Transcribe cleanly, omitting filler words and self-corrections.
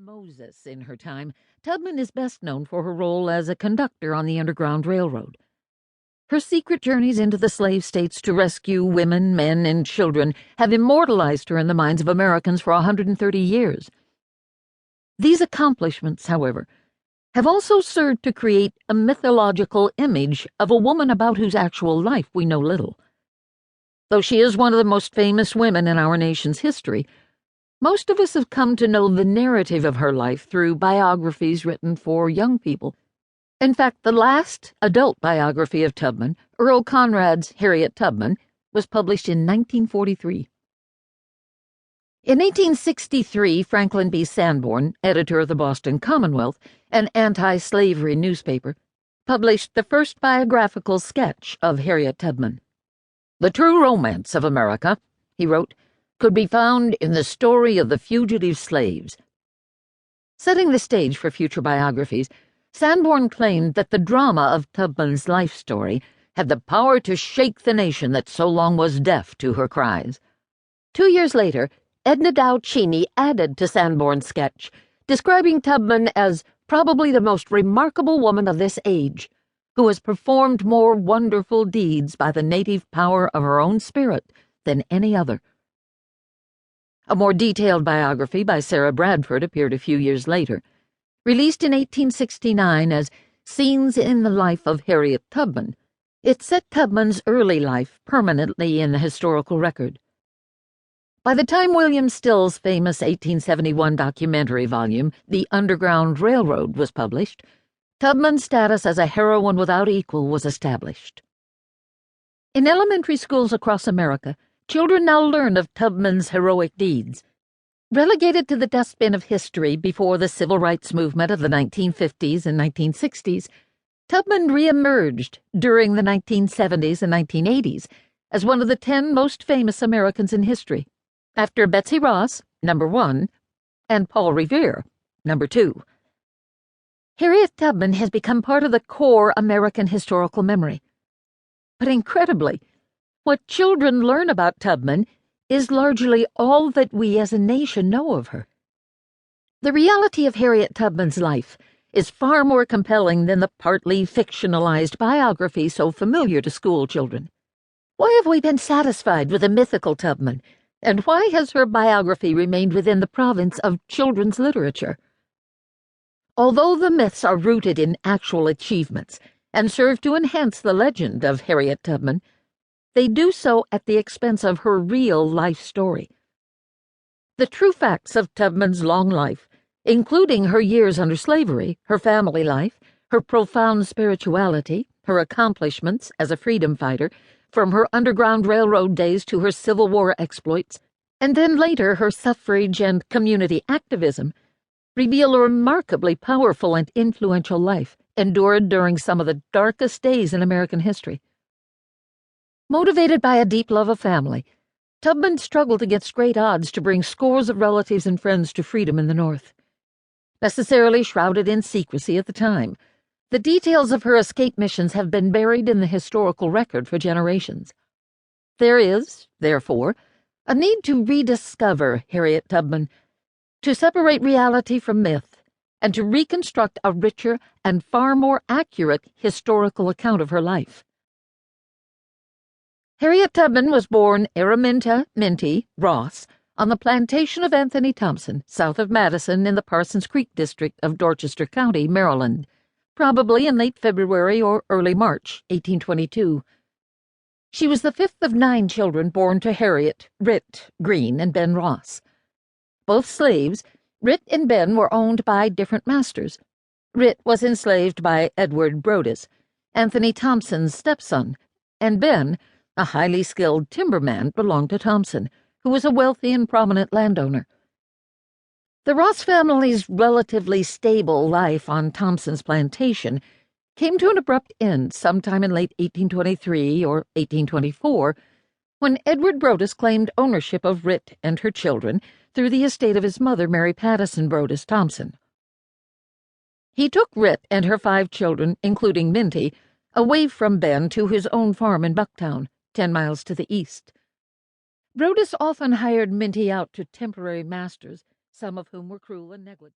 Moses in her time, Tubman is best known for her role as a conductor on the Underground Railroad. Her secret journeys into the slave states to rescue women, men, and children have immortalized her in the minds of Americans for 130 years. These accomplishments, however, have also served to create a mythological image of a woman about whose actual life we know little. Though she is one of the most famous women in our nation's history, most of us have come to know the narrative of her life through biographies written for young people. In fact, the last adult biography of Tubman, Earl Conrad's Harriet Tubman, was published in 1943. In 1863, Franklin B. Sanborn, editor of the Boston Commonwealth, an anti-slavery newspaper, published the first biographical sketch of Harriet Tubman. "The true romance of America," he wrote, "could be found in the story of the fugitive slaves." Setting the stage for future biographies, Sanborn claimed that the drama of Tubman's life story had the power to shake the nation that so long was deaf to her cries. 2 years later, Edna Dow Cheney added to Sanborn's sketch, describing Tubman as probably the most remarkable woman of this age, who has performed more wonderful deeds by the native power of her own spirit than any other. A more detailed biography by Sarah Bradford appeared a few years later. Released in 1869 as Scenes in the Life of Harriet Tubman, it set Tubman's early life permanently in the historical record. By the time William Still's famous 1871 documentary volume, The Underground Railroad, was published, Tubman's status as a heroine without equal was established. In elementary schools across America, children now learn of Tubman's heroic deeds. Relegated to the dustbin of history before the civil rights movement of the 1950s and 1960s, Tubman reemerged during the 1970s and 1980s as one of the 10 most famous Americans in history, after Betsy Ross, number 1, and Paul Revere, number 2. Harriet Tubman has become part of the core American historical memory. But incredibly, what children learn about Tubman is largely all that we as a nation know of her. The reality of Harriet Tubman's life is far more compelling than the partly fictionalized biography so familiar to school children. Why have we been satisfied with the mythical Tubman, and why has her biography remained within the province of children's literature? Although the myths are rooted in actual achievements and serve to enhance the legend of Harriet Tubman, they do so at the expense of her real life story. The true facts of Tubman's long life, including her years under slavery, her family life, her profound spirituality, her accomplishments as a freedom fighter, from her Underground Railroad days to her Civil War exploits, and then later her suffrage and community activism, reveal a remarkably powerful and influential life endured during some of the darkest days in American history. Motivated by a deep love of family, Tubman struggled against great odds to bring scores of relatives and friends to freedom in the North. Necessarily shrouded in secrecy at the time, the details of her escape missions have been buried in the historical record for generations. There is, therefore, a need to rediscover Harriet Tubman, to separate reality from myth, and to reconstruct a richer and far more accurate historical account of her life. Harriet Tubman was born Araminta Minty Ross on the plantation of Anthony Thompson, south of Madison in the Parsons Creek district of Dorchester County, Maryland, probably in late February or early March 1822. She was the 5th of 9 children born to Harriet, Rit Green, and Ben Ross. Both slaves, Rit and Ben were owned by different masters. Rit was enslaved by Edward Brodess, Anthony Thompson's stepson, and Ben, a highly skilled timberman, belonged to Thompson, who was a wealthy and prominent landowner. The Ross family's relatively stable life on Thompson's plantation came to an abrupt end sometime in late 1823 or 1824, when Edward Brodess claimed ownership of Rit and her children through the estate of his mother, Mary Pattison Brodess Thompson. He took Rit and her 5 children, including Minty, away from Ben to his own farm in Bucktown, 10 miles to the east. Brodess often hired Minty out to temporary masters, some of whom were cruel and negligent.